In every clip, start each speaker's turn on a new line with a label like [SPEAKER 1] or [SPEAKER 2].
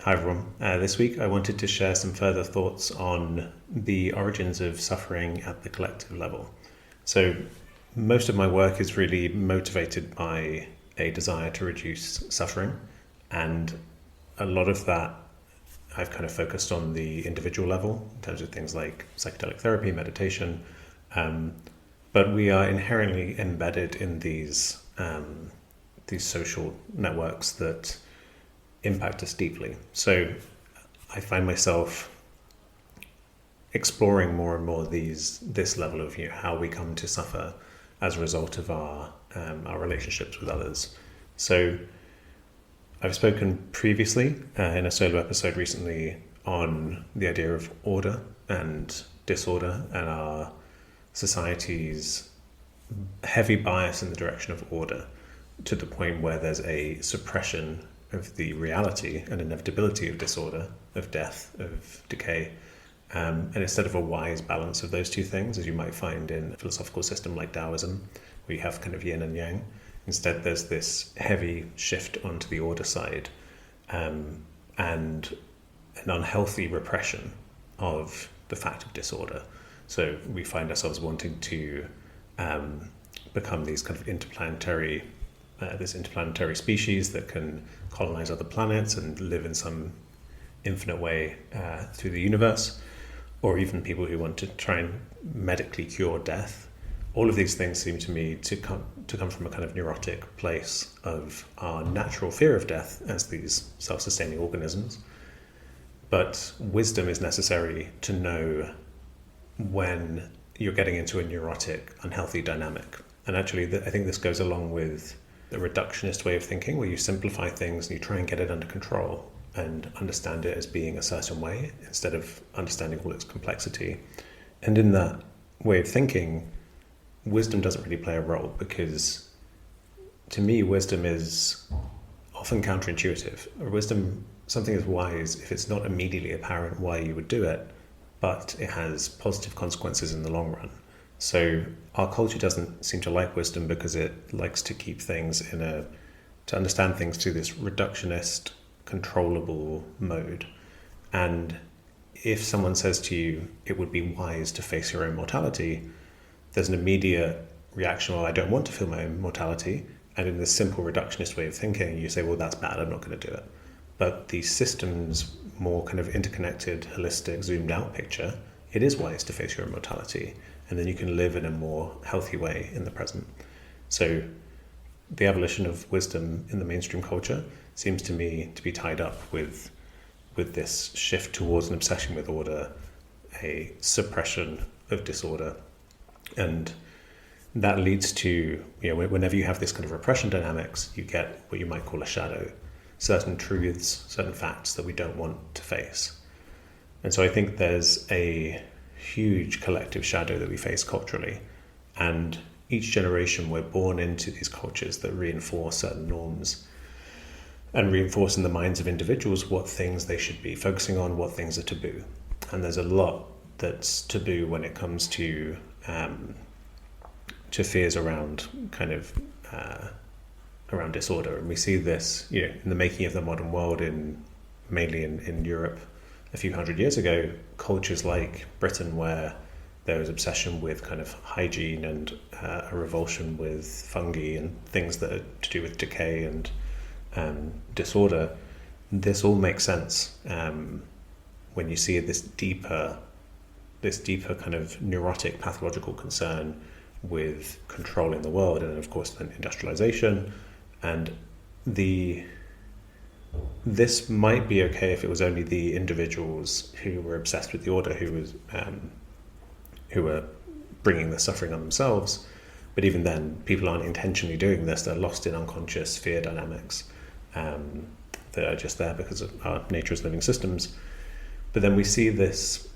[SPEAKER 1] Hi everyone. This week I wanted to share some further thoughts on the origins of suffering at the collective level. So most of my work is really motivated by a desire to reduce suffering, and a lot of that I've kind of focused on the individual level in terms of things like psychedelic therapy, meditation, but we are inherently embedded in these social networks that impact us deeply. So I find myself exploring more and more this level of how we come to suffer as a result of our relationships with others. So I've spoken previously in a solo episode recently on the idea of order and disorder and our society's heavy bias in the direction of order, to the point where there's a suppression of the reality and inevitability of disorder, of death, of decay, and instead of a wise balance of those two things, as you might find in a philosophical system like Taoism, where you have kind of yin and yang, instead there's this heavy shift onto the order side, and an unhealthy repression of the fact of disorder. So we find ourselves wanting to become these kind of interplanetary species that can colonize other planets and live in some infinite way through the universe, or even people who want to try and medically cure death. All of these things seem to me to come from a kind of neurotic place of our natural fear of death as these self-sustaining organisms. But wisdom is necessary to know when you're getting into a neurotic, unhealthy dynamic. And actually, I think this goes along with the reductionist way of thinking, where you simplify things and you try and get it under control and understand it as being a certain way instead of understanding all its complexity. And in that way of thinking, wisdom doesn't really play a role, because to me, wisdom is often counterintuitive. Something is wise if it's not immediately apparent why you would do it, but it has positive consequences in the long run. So our culture doesn't seem to like wisdom because it likes to keep things to understand things through this reductionist, controllable mode. And if someone says to you, it would be wise to face your own mortality, there's an immediate reaction, well, I don't want to feel my own mortality. And in this simple reductionist way of thinking, you say, well, that's bad, I'm not going to do it. But the system's more kind of interconnected, holistic, zoomed out picture, it is wise to face your own mortality. And then you can live in a more healthy way in the present. So the abolition of wisdom in the mainstream culture seems to me to be tied up with this shift towards an obsession with order, a suppression of disorder. And that leads to, whenever you have this kind of repression dynamics, you get what you might call a shadow, certain truths, certain facts that we don't want to face. And so I think there's a huge collective shadow that we face culturally, and each generation we're born into these cultures that reinforce certain norms and reinforce in the minds of individuals what things they should be focusing on, what things are taboo. And there's a lot that's taboo when it comes to fears around around disorder. And we see this in the making of the modern world, mainly in Europe. A few hundred years ago, cultures like Britain, where there was obsession with kind of hygiene and a revulsion with fungi and things that are to do with decay and disorder, this all makes sense when you see this deeper kind of neurotic pathological concern with controlling the world, and of course then industrialization. And this might be okay if it was only the individuals who were obsessed with the order who were bringing the suffering on themselves. But even then, people aren't intentionally doing this. They're lost in unconscious fear dynamics that are just there because of our nature as living systems. But then we see this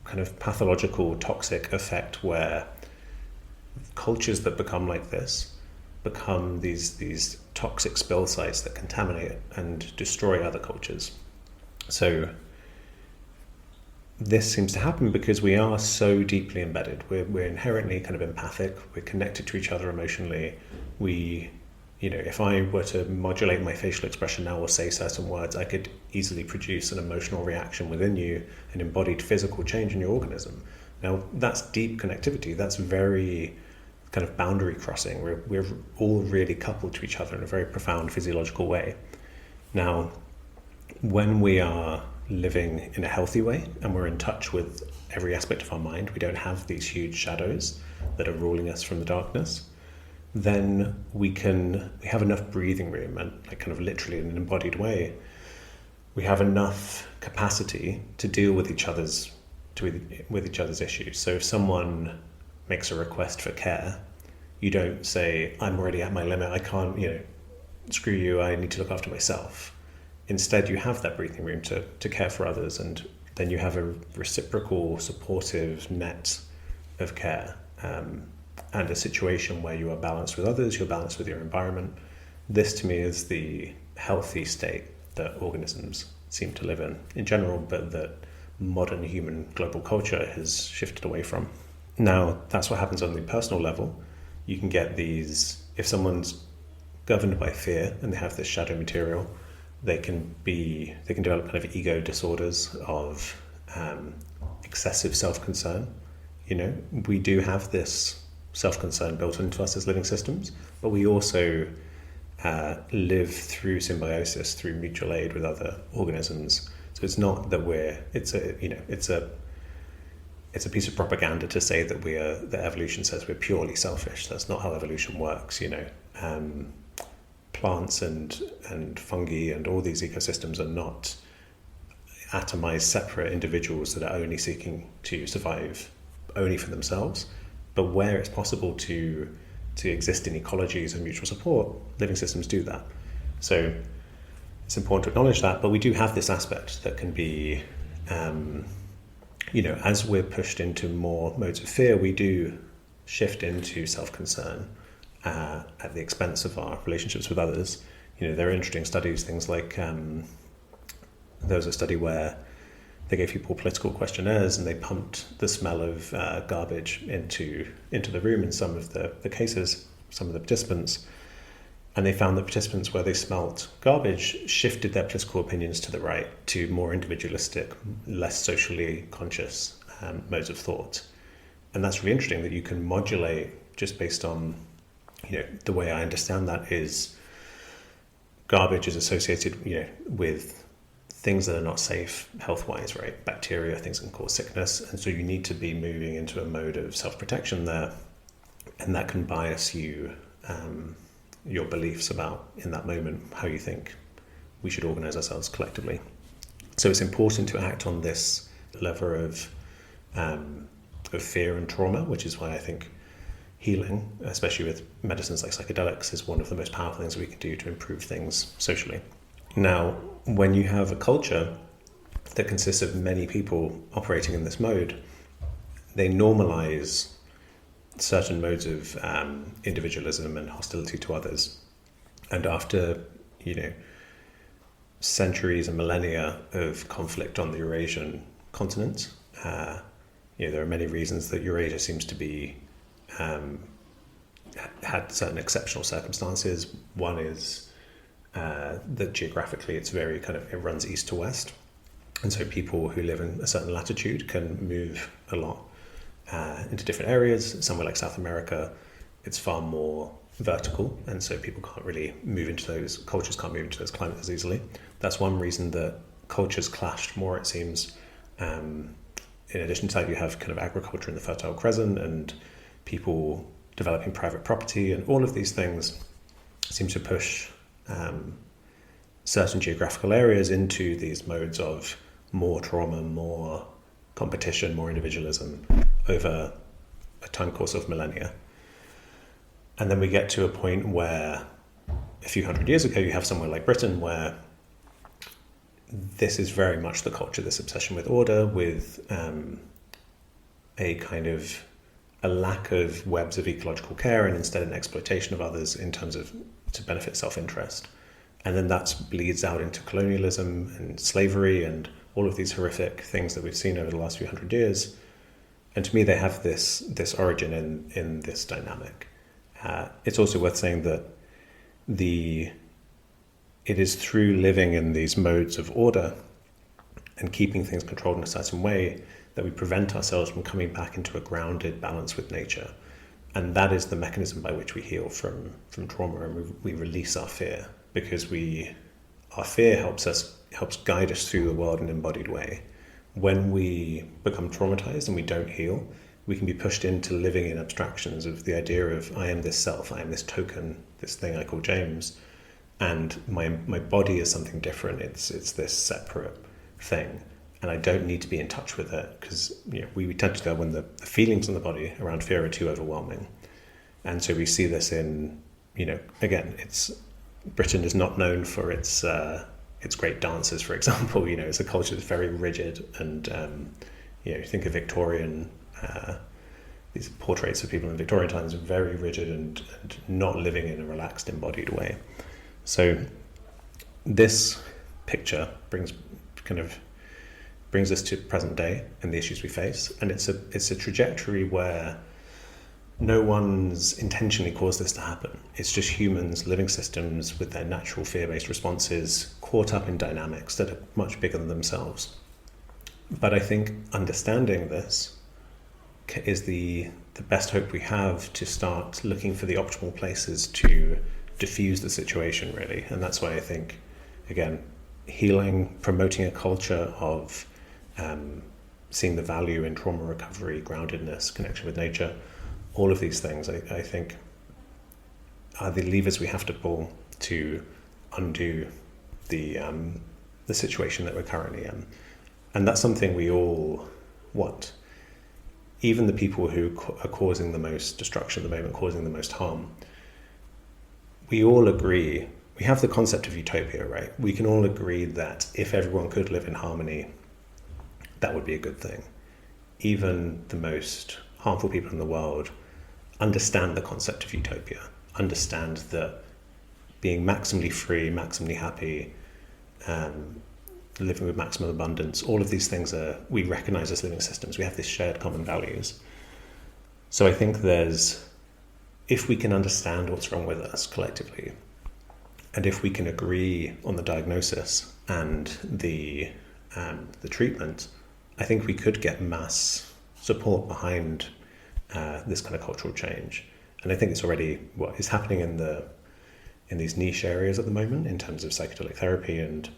[SPEAKER 1] kind of pathological, toxic effect where cultures that become like this become these toxic spill sites that contaminate and destroy other cultures. So this seems to happen because we are so deeply embedded. We're inherently kind of empathic. We're connected to each other emotionally. We If I were to modulate my facial expression now or say certain words, I could easily produce an emotional reaction within you, an embodied physical change in your organism. Now, that's deep connectivity. That's very kind of boundary crossing. We're all really coupled to each other in a very profound physiological way. Now, when we are living in a healthy way and we're in touch with every aspect of our mind, we don't have these huge shadows that are ruling us from the darkness, then we have enough breathing room, and like kind of literally in an embodied way, we have enough capacity to deal with each other's issues. So if someone makes a request for care, you don't say, I'm already at my limit, I can't, screw you, I need to look after myself. Instead, you have that breathing room to care for others, and then you have a reciprocal, supportive net of care, and a situation where you are balanced with others, you're balanced with your environment. This, to me, is the healthy state that organisms seem to live in general, but that modern human global culture has shifted away from. Now, that's what happens on the personal level. You can get these, if someone's governed by fear and they have this shadow material, they can develop kind of ego disorders of excessive self-concern. We do have this self-concern built into us as living systems, but we also live through symbiosis, through mutual aid with other organisms. So it's not that it's a piece of propaganda to say that that evolution says we're purely selfish. That's not how evolution works. Plants and fungi and all these ecosystems are not atomized, separate individuals that are only seeking to survive only for themselves. But where it's possible to exist in ecologies and mutual support, living systems do that. So it's important to acknowledge that, but we do have this aspect that can be, as we're pushed into more modes of fear, we do shift into self-concern at the expense of our relationships with others. There are interesting studies, things like there was a study where they gave people political questionnaires and they pumped the smell of garbage into the room in some of the cases, some of the participants. And they found that participants where they smelt garbage shifted their political opinions to the right, to more individualistic, less socially conscious modes of thought. And that's really interesting that you can modulate just based on, the way I understand that is garbage is associated, with things that are not safe health-wise, right? Bacteria, things that can cause sickness. And so you need to be moving into a mode of self-protection there. And that can bias you, your beliefs about, in that moment, how you think we should organize ourselves collectively. So it's important to act on this level of fear and trauma, which is why I think healing, especially with medicines like psychedelics, is one of the most powerful things we can do to improve things socially. Now, when you have a culture that consists of many people operating in this mode, they normalize certain modes of individualism and hostility to others. And after, centuries and millennia of conflict on the Eurasian continent, there are many reasons that Eurasia seems to be had certain exceptional circumstances. One is that geographically it's very it runs east to west, and so people who live in a certain latitude can move a lot into different areas. Somewhere like South America, it's far more vertical, and so people can't really move into those cultures, can't move into those climates as easily. That's one reason that cultures clashed more, it seems. In addition to that, you have kind of agriculture in the Fertile Crescent and people developing private property, and all of these things seem to push certain geographical areas into these modes of more trauma, more competition, more individualism over a time course of millennia. And then we get to a point where a few hundred years ago you have somewhere like Britain where this is very much the culture, this obsession with order, with a kind of a lack of webs of ecological care, and instead an exploitation of others in terms of to benefit self-interest. And then that bleeds out into colonialism and slavery and all of these horrific things that we've seen over the last few hundred years. And to me, they have this origin in this dynamic. It's also worth saying that it is through living in these modes of order and keeping things controlled in a certain way that we prevent ourselves from coming back into a grounded balance with nature. And that is the mechanism by which we heal from trauma, and we release our fear, because our fear helps guide us through the world in an embodied way. When we become traumatized and we don't heal, we can be pushed into living in abstractions of the idea of, I am this self, I am this token, this thing I call James, and my body is something different. It's this separate thing, and I don't need to be in touch with it, because we tend to go when the feelings in the body around fear are too overwhelming. And so we see this in, again, Britain is not known for its great dancers, for example. It's a culture that's very rigid, and you think of Victorian, these portraits of people in Victorian times are very rigid and not living in a relaxed, embodied way. So this picture brings us to present day and the issues we face, and it's a trajectory where no one's intentionally caused this to happen. It's just humans, living systems with their natural fear-based responses, caught up in dynamics that are much bigger than themselves. But I think understanding this is the best hope we have to start looking for the optimal places to diffuse the situation, really. And that's why I think, again, healing, promoting a culture of seeing the value in trauma recovery, groundedness, connection with nature, all of these things, I think, are the levers we have to pull to undo the situation that we're currently in. And that's something we all want. Even the people who are causing the most destruction at the moment, causing the most harm, we all agree, we have the concept of utopia, right? We can all agree that if everyone could live in harmony, that would be a good thing. Even the most harmful people in the world understand the concept of utopia, understand that being maximally free, maximally happy, living with maximum abundance, all of these things we recognize as living systems. We have these shared common values. So I think if we can understand what's wrong with us collectively, and if we can agree on the diagnosis and the treatment, I think we could get mass support behind this kind of cultural change. And I think it's already what is happening in these niche areas at the moment in terms of psychedelic therapy and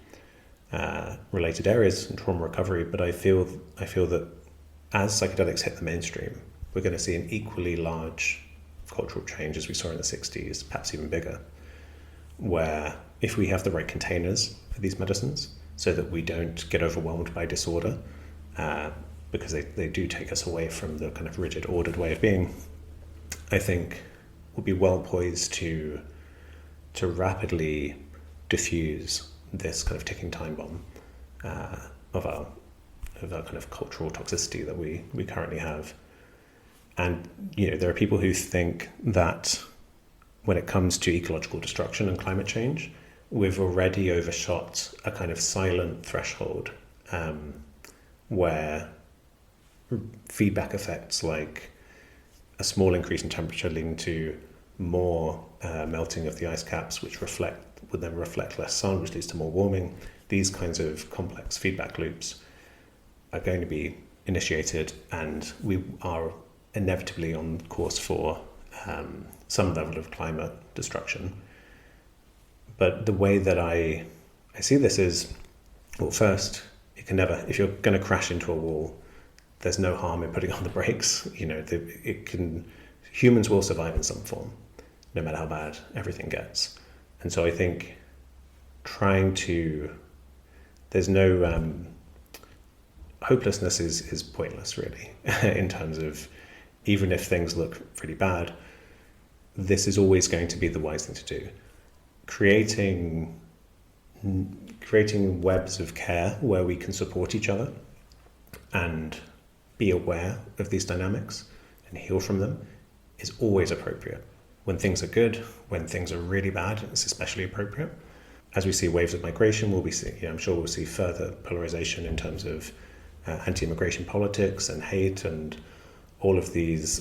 [SPEAKER 1] related areas and trauma recovery. But I feel that as psychedelics hit the mainstream, we're going to see an equally large cultural change as we saw in the 60s, perhaps even bigger, where if we have the right containers for these medicines so that we don't get overwhelmed by disorder, because they do take us away from the kind of rigid, ordered way of being, I think we'll be well poised to rapidly diffuse this kind of ticking time bomb of our kind of cultural toxicity that we currently have. And there are people who think that when it comes to ecological destruction and climate change, we've already overshot a kind of silent threshold where feedback effects like a small increase in temperature leading to more melting of the ice caps, which would then reflect less sun, which leads to more warming. These kinds of complex feedback loops are going to be initiated, and we are inevitably on course for some level of climate destruction. But the way that I see this is, well, first, if you're going to crash into a wall, there's no harm in putting on the brakes. Humans will survive in some form, no matter how bad everything gets. And so I think there's no, hopelessness is pointless, really, in terms of, even if things look pretty bad, this is always going to be the wise thing to do. Creating webs of care where we can support each other and be aware of these dynamics and heal from them is always appropriate. When things are good, when things are really bad, it's especially appropriate. As we see waves of migration, I'm sure we'll see further polarization in terms of anti-immigration politics and hate and all of these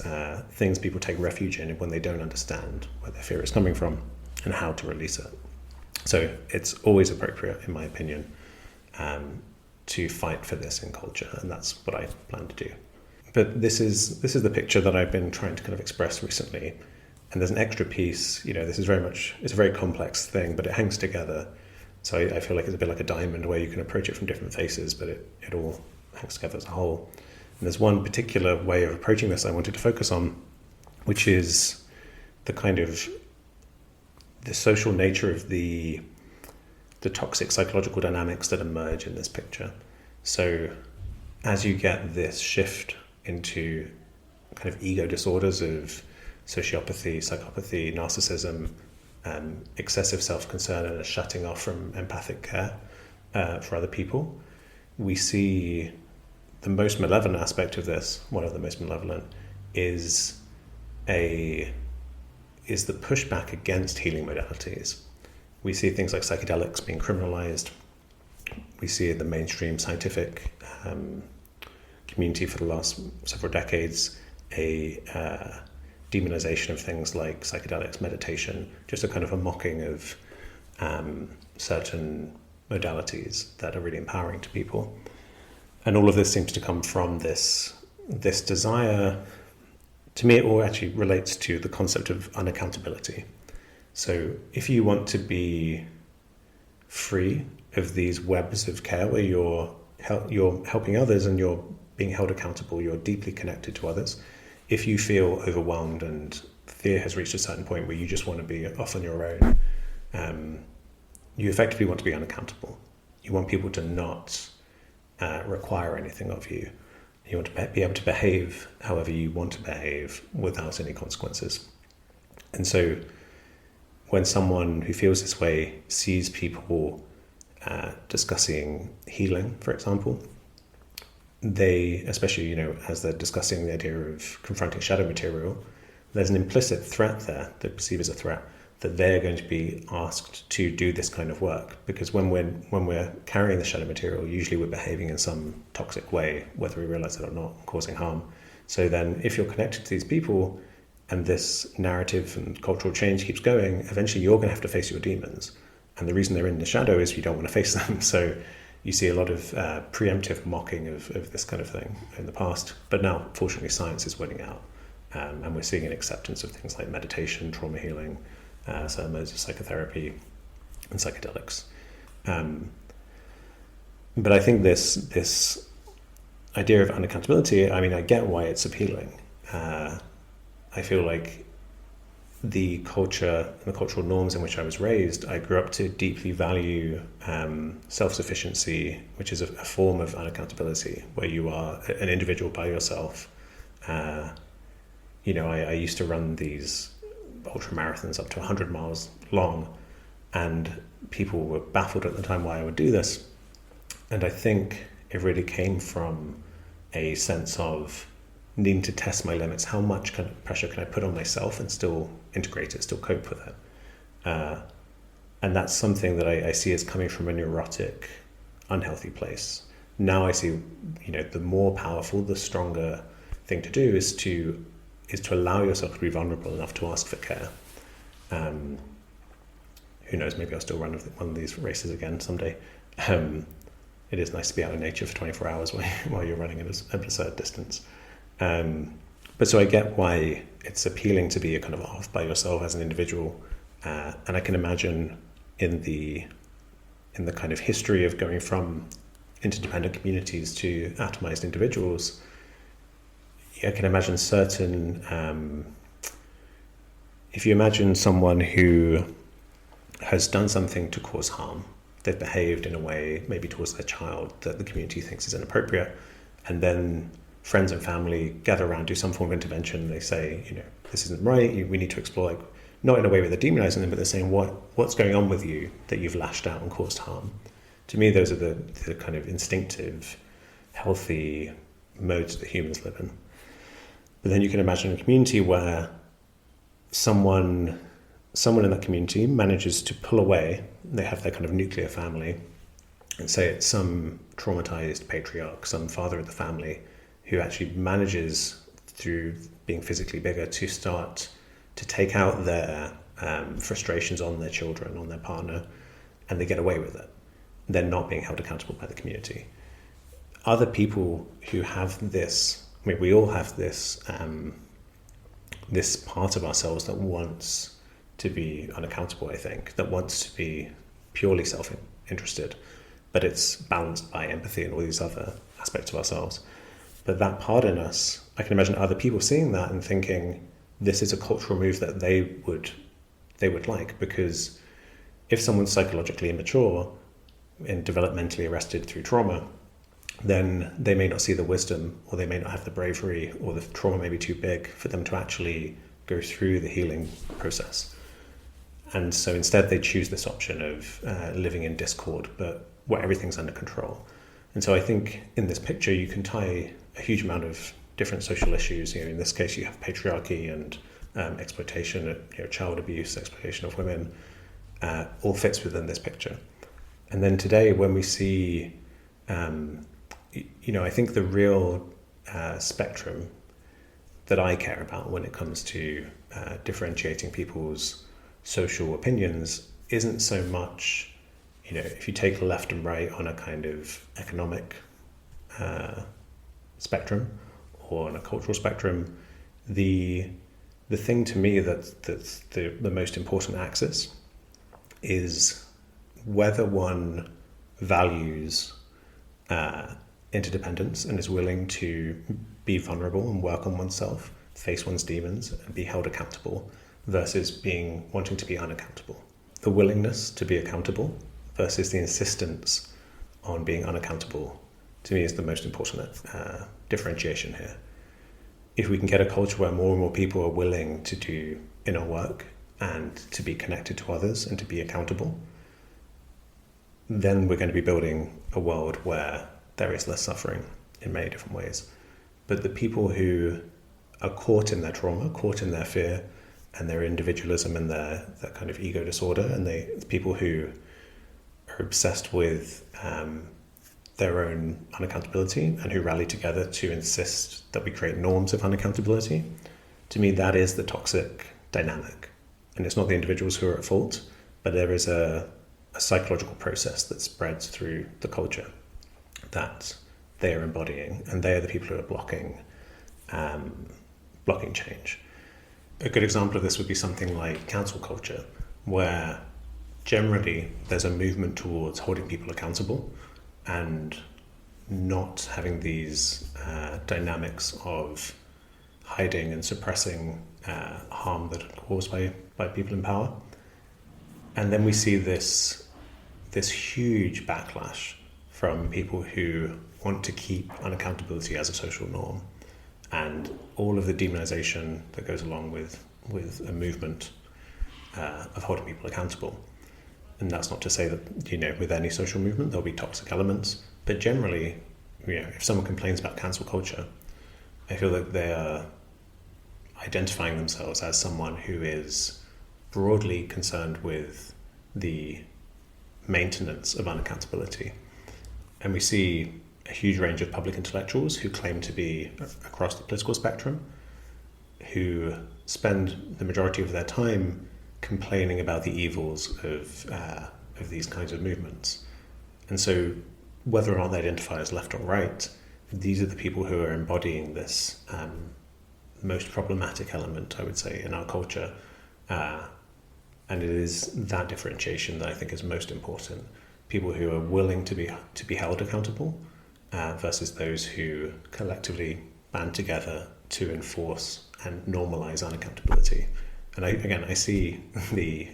[SPEAKER 1] things people take refuge in when they don't understand where their fear is coming from. and how to release it. So it's always appropriate, in my opinion, to fight for this in culture, and that's what I plan to do. But this is the picture that I've been trying to kind of express recently. And there's an extra piece, this is it's a very complex thing, but it hangs together. So I feel like it's a bit like a diamond where you can approach it from different faces, but it all hangs together as a whole. And there's one particular way of approaching this I wanted to focus on, which is the kind of the social nature of the toxic psychological dynamics that emerge in this picture. So as you get this shift into kind of ego disorders of sociopathy, psychopathy, narcissism, excessive self-concern, and a shutting off from empathic care for other people, we see the most malevolent aspect of this, one of the most malevolent, is the pushback against healing modalities. We see things like psychedelics being criminalized. We see in the mainstream scientific community for the last several decades a demonization of things like psychedelics, meditation, just a kind of a mocking of certain modalities that are really empowering to people. And all of this seems to come from this desire. To me, it all actually relates to the concept of unaccountability. So if you want to be free of these webs of care where you're helping others and you're being held accountable, you're deeply connected to others, if you feel overwhelmed and fear has reached a certain point where you just want to be off on your own, you effectively want to be unaccountable. You want people to not require anything of you. You want to be able to behave however you want to behave without any consequences. And so when someone who feels this way sees people discussing healing, for example, they, especially, as they're discussing the idea of confronting shadow material, there's an implicit threat there, they perceive as a threat, that they're going to be asked to do this kind of work. Because when we're carrying the shadow material, usually we're behaving in some toxic way, whether we realize it or not, causing harm. So then if you're connected to these people and this narrative and cultural change keeps going, eventually you're going to have to face your demons. And the reason they're in the shadow is you don't want to face them. So you see a lot of preemptive mocking of this kind of thing in the past. But now, fortunately, science is winning out. And we're seeing an acceptance of things like meditation, trauma healing, certain modes of psychotherapy, and psychedelics. But I think this idea of unaccountability, I get why it's appealing. I feel like the culture and the cultural norms in which I was raised, I grew up to deeply value self-sufficiency, which is a form of unaccountability, where you are an individual by yourself. I used to run these ultra marathons up to 100 miles long, and people were baffled at the time why I would do this. And I think it really came from a sense of needing to test my limits. How much kind of pressure can I put on myself and still integrate it, still cope with it? And that's something that I see as coming from a neurotic, unhealthy place. Now I see, the more powerful, the stronger thing to do is to allow yourself to be vulnerable enough to ask for care. Who knows, maybe I'll still run one of these races again someday. It is nice to be out in nature for 24 hours while you're running at an absurd distance. But so I get why it's appealing to be a kind of off by yourself as an individual. And I can imagine in the kind of history of going from interdependent communities to atomized individuals, I can imagine if you imagine someone who has done something to cause harm, they've behaved in a way maybe towards their child that the community thinks is inappropriate, and then friends and family gather around, do some form of intervention, they say, this isn't right, we need to explore, not in a way where they're demonizing them, but they're saying, what's going on with you that you've lashed out and caused harm? To me, those are the kind of instinctive, healthy modes that humans live in. But then you can imagine a community where someone in that community manages to pull away, they have their kind of nuclear family, and say it's some traumatized patriarch, some father of the family, who actually manages, through being physically bigger, to start to take out their frustrations on their children, on their partner, and they get away with it. They're not being held accountable by the community. Other people who have this, I mean, we all have this this part of ourselves that wants to be unaccountable, I think, that wants to be purely self-interested, but it's balanced by empathy and all these other aspects of ourselves. But that part in us, I can imagine other people seeing that and thinking this is a cultural move that they would like, because if someone's psychologically immature and developmentally arrested through trauma, then they may not see the wisdom, or they may not have the bravery, or the trauma may be too big for them to actually go through the healing process. And so instead they choose this option of living in discord, but where everything's under control. And so I think in this picture you can tie a huge amount of different social issues. In this case you have patriarchy and exploitation, child abuse, exploitation of women, all fits within this picture. And then today when we see I think the real spectrum that I care about when it comes to differentiating people's social opinions isn't so much, if you take left and right on a kind of economic spectrum or on a cultural spectrum, the thing to me that's the most important axis is whether one values interdependence and is willing to be vulnerable and work on oneself, face one's demons and be held accountable, versus wanting to be unaccountable. The willingness to be accountable versus the insistence on being unaccountable, to me, is the most important differentiation here. If we can get a culture where more and more people are willing to do inner work and to be connected to others and to be accountable, then we're going to be building a world where there is less suffering in many different ways. But the people who are caught in their trauma, caught in their fear and their individualism and their kind of ego disorder, and the people who are obsessed with their own unaccountability and who rally together to insist that we create norms of unaccountability, to me that is the toxic dynamic. And it's not the individuals who are at fault, but there is a psychological process that spreads through the culture that they are embodying, and they are the people who are blocking change. A good example of this would be something like cancel culture, where generally there's a movement towards holding people accountable and not having these dynamics of hiding and suppressing harm that are caused by people in power. And then we see this huge backlash from people who want to keep unaccountability as a social norm, and all of the demonization that goes along with a movement of holding people accountable. And that's not to say that, with any social movement there'll be toxic elements, but generally, if someone complains about cancel culture, I feel like they are identifying themselves as someone who is broadly concerned with the maintenance of unaccountability. And we see a huge range of public intellectuals who claim to be across the political spectrum, who spend the majority of their time complaining about the evils of these kinds of movements. And so whether or not they identify as left or right, these are the people who are embodying this most problematic element, I would say, in our culture. And it is that differentiation that I think is most important. People who are willing to be held accountable versus those who collectively band together to enforce and normalize unaccountability. And I see the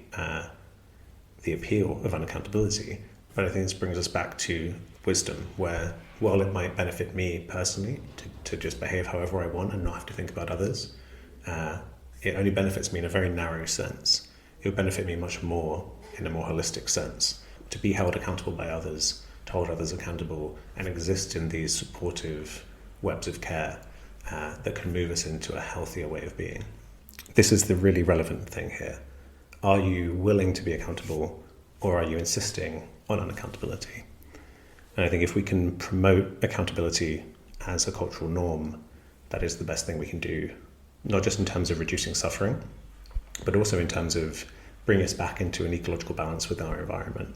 [SPEAKER 1] appeal of unaccountability, but I think this brings us back to wisdom, where while it might benefit me personally to just behave however I want and not have to think about others, it only benefits me in a very narrow sense. It would benefit me much more in a more holistic sense to be held accountable by others, to hold others accountable, and exist in these supportive webs of care that can move us into a healthier way of being. This is the really relevant thing here. Are you willing to be accountable, or are you insisting on unaccountability? And I think if we can promote accountability as a cultural norm, that is the best thing we can do, not just in terms of reducing suffering, but also in terms of bringing us back into an ecological balance with our environment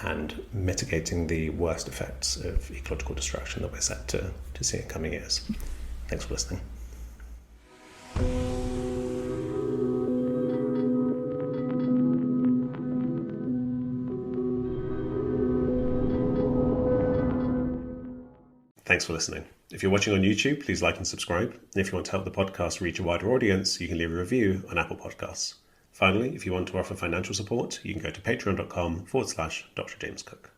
[SPEAKER 1] and mitigating the worst effects of ecological destruction that we're set to see in coming years. Thanks for listening. Thanks for listening. If you're watching on YouTube, please like and subscribe. And if you want to help the podcast reach a wider audience, you can leave a review on Apple Podcasts. Finally, if you want to offer financial support, you can go to patreon.com/Dr. James Cooke.